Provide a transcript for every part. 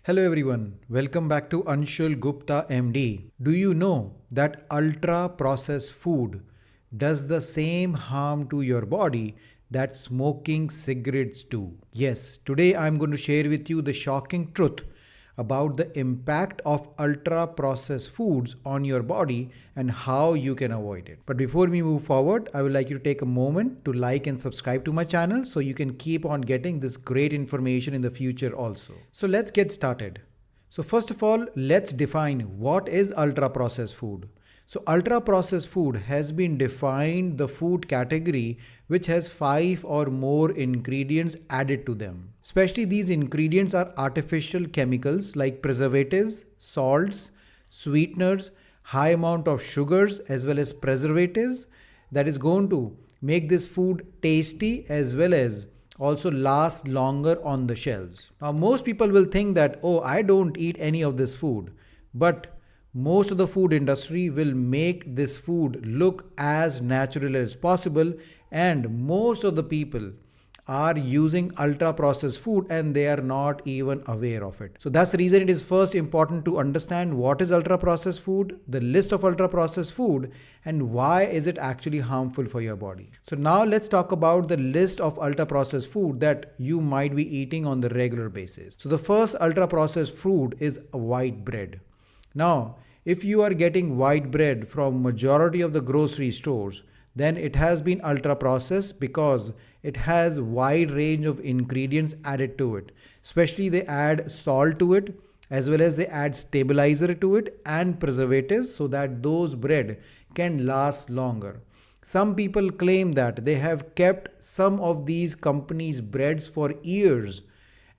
Hello everyone, welcome back to Anshul Gupta MD. Do you know that ultra processed food does the same harm to your body that smoking cigarettes do? Yes, today I'm going to share with you the shocking truth about the impact of ultra processed foods on your body and how you can avoid it. But before we move forward, I would like you to take a moment to like and subscribe to my channel so you can keep on getting this great information in the future also. So let's get started. So first of all, let's define what is ultra processed food. So ultra processed food has been defined the food category which has 5 or more ingredients added to them. Especially these ingredients are artificial chemicals like preservatives, salts, sweeteners, high amount of sugars as well as preservatives that is going to make this food tasty as well as also last longer on the shelves. Now most people will think that, oh, I don't eat any of this food, but most of the food industry will make this food look as natural as possible, and most of the people are using ultra processed food and they are not even aware of it. So that's the reason it is first important to understand what is ultra processed food, the list of ultra processed food, and why is it actually harmful for your body. So now let's talk about the list of ultra processed food that you might be eating on the regular basis. So the first ultra processed food is white bread. Now, if you are getting white bread from majority of the grocery stores, then it has been ultra processed because it has wide range of ingredients added to it. Especially they add salt to it as well as they add stabilizer to it and preservatives so that those bread can last longer. Some people claim that they have kept some of these companies' breads for years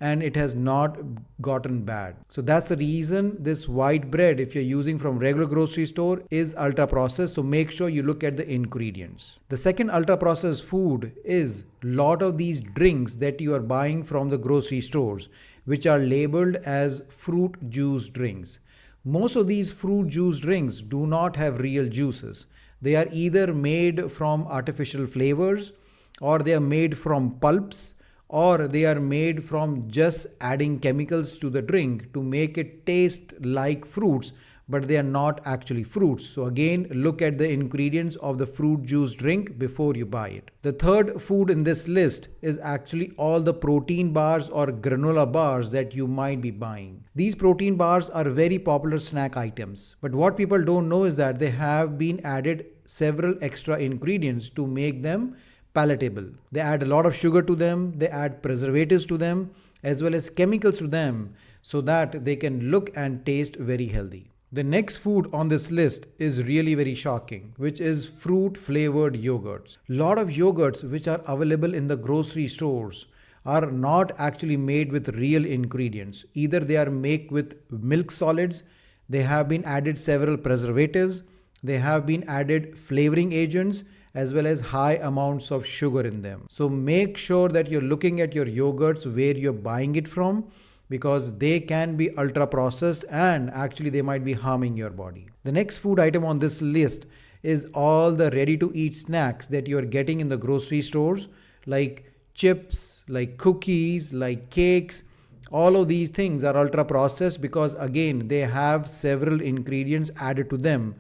and it has not gotten bad. So that's the reason this white bread, if you're using from regular grocery store, is ultra processed. So make sure you look at the ingredients. The second ultra processed food is lot of these drinks that you are buying from the grocery stores, which are labeled as fruit juice drinks. Most of these fruit juice drinks do not have real juices. They are either made from artificial flavors or they are made from pulps, or they are made from just adding chemicals to the drink to make it taste like fruits, but they are not actually fruits. So again, look at the ingredients of the fruit juice drink before you buy it. The third food in this list is actually all the protein bars or granola bars that you might be buying. These protein bars are very popular snack items, but what people don't know is that they have been added several extra ingredients to make them palatable. They add a lot of sugar to them, they add preservatives to them, as well as chemicals to them so that they can look and taste very healthy. The next food on this list is really very shocking, which is fruit flavored yogurts. Lot of yogurts which are available in the grocery stores are not actually made with real ingredients. Either they are made with milk solids, they have been added several preservatives, they have been added flavoring agents, as well as high amounts of sugar in them. So make sure that you're looking at your yogurts where you're buying it from, because they can be ultra processed and actually they might be harming your body. The next food item on this list is all the ready to eat snacks that you're getting in the grocery stores, like chips, like cookies, like cakes. All of these things are ultra processed because again they have several ingredients added to them.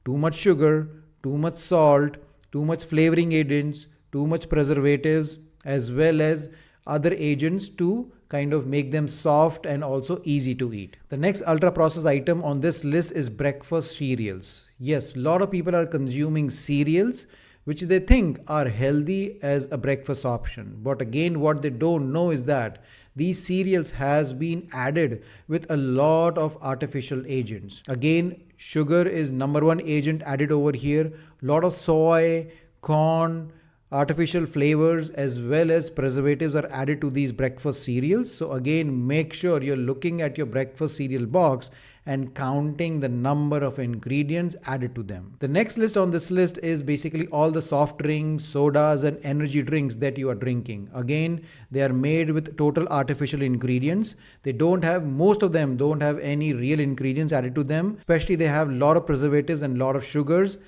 Too much sugar, too much salt, too much flavoring agents, too much preservatives, as well as other agents to kind of make them soft and also easy to eat. The next ultra processed item on this list is breakfast cereals. Yes, a lot of people are consuming cereals which they think are healthy as a breakfast option. But again, what they don't know is that these cereals has been added with a lot of artificial agents. Again, sugar is number one agent added over here. Lot of soy, corn, artificial flavors as well as preservatives are added to these breakfast cereals. So again, make sure you're looking at your breakfast cereal box and counting the number of ingredients added to them. The next list on this list is basically all the soft drinks, sodas and energy drinks that you are drinking. Again, they are made with total artificial ingredients. Most of them don't have any real ingredients added to them. Especially they have a lot of preservatives and a lot of sugars.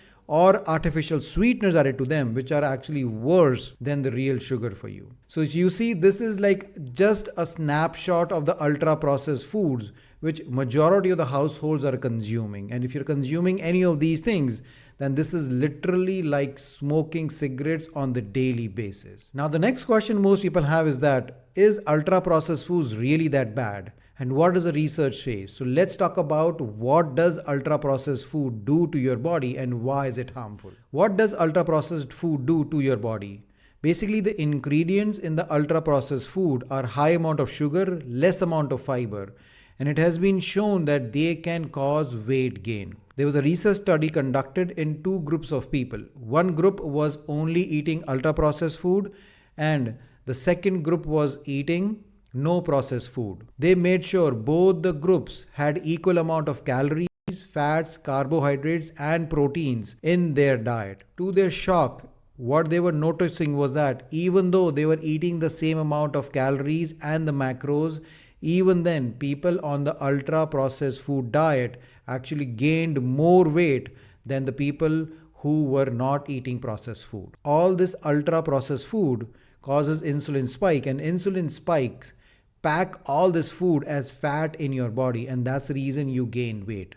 or artificial sweeteners added to them, which are actually worse than the real sugar for you. So you see, this is like just a snapshot of the ultra processed foods which majority of the households are consuming. And if you're consuming any of these things, then this is literally like smoking cigarettes on the daily basis. Now, the next question most people have is that, is ultra processed foods really that bad? And what does the research say? So let's talk about what does ultra processed food do to your body and why is it harmful? What does ultra processed food do to your body? Basically, the ingredients in the ultra processed food are high amount of sugar, less amount of fiber, and it has been shown that they can cause weight gain. There was a research study conducted in two groups of people. One group was only eating ultra processed food and the second group was eating no processed food. They made sure both the groups had equal amount of calories, fats, carbohydrates and proteins in their diet. To their shock, what they were noticing was that even though they were eating the same amount of calories and the macros, even then people on the ultra processed food diet actually gained more weight than the people who were not eating processed food. All this ultra processed food causes insulin spike, and insulin spikes pack all this food as fat in your body, and that's the reason you gain weight.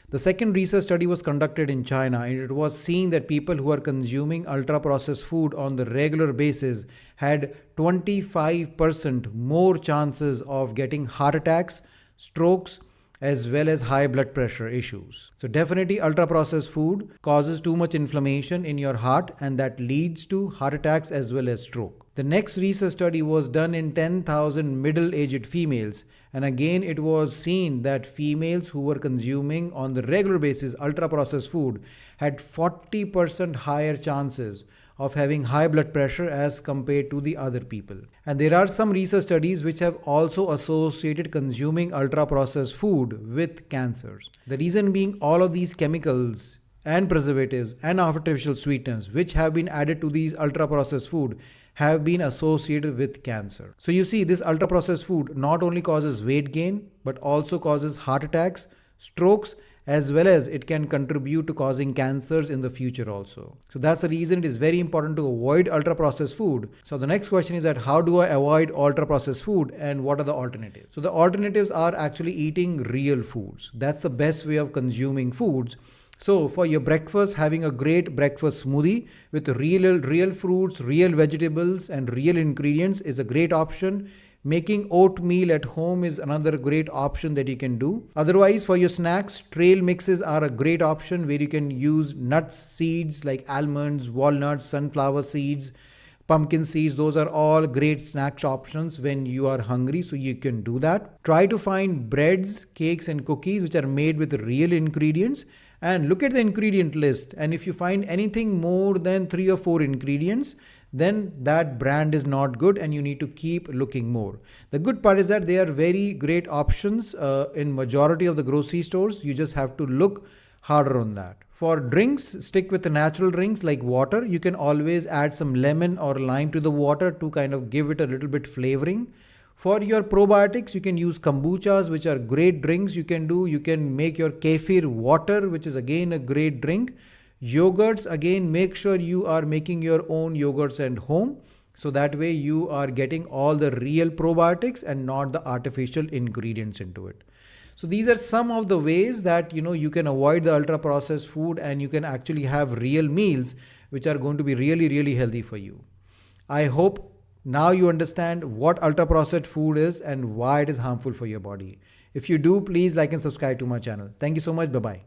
The second research study was conducted in China, and it was seen that people who are consuming ultra processed food on the regular basis had 25% more chances of getting heart attacks, strokes, as well as high blood pressure issues. So definitely ultra processed food causes too much inflammation in your heart, and that leads to heart attacks as well as stroke. The next research study was done in 10,000 middle-aged females, and again it was seen that females who were consuming on the regular basis ultra processed food had 40% higher chances of having high blood pressure as compared to the other people. And there are some research studies which have also associated consuming ultra processed food with cancers. The reason being, all of these chemicals and preservatives and artificial sweeteners which have been added to these ultra processed food have been associated with cancer. So you see, this ultra processed food not only causes weight gain but also causes heart attacks, strokes, as well as it can contribute to causing cancers in the future also. So that's the reason it is very important to avoid ultra processed food. So the next question is that, how do I avoid ultra processed food and what are the alternatives? So the alternatives are actually eating real foods. That's the best way of consuming foods. So for your breakfast, having a great breakfast smoothie with real fruits, real vegetables and real ingredients is a great option. Making oatmeal at home is another great option that you can do. Otherwise, for your snacks, trail mixes are a great option where you can use nuts, seeds like almonds, walnuts, sunflower seeds, pumpkin seeds. Those are all great snack options when you are hungry, so you can do that. Try to find breads, cakes and cookies which are made with real ingredients, and look at the ingredient list, and if you find anything more than 3 or 4 ingredients, then that brand is not good and you need to keep looking more. The good part is that they are very great options in majority of the grocery stores. You just have to look harder on that. For drinks, stick with the natural drinks like water. You can always add some lemon or lime to the water to kind of give it a little bit flavoring. For your probiotics, you can use kombuchas, which are great drinks you can do. You can make your kefir water, which is again a great drink. Yogurts, again, make sure you are making your own yogurts at home. So that way you are getting all the real probiotics and not the artificial ingredients into it. So these are some of the ways that you can avoid the ultra processed food and you can actually have real meals which are going to be really healthy for you. I hope now you understand what ultra processed food is and why it is harmful for your body. If you do, please like and subscribe to my channel. Thank you so much. Bye-bye.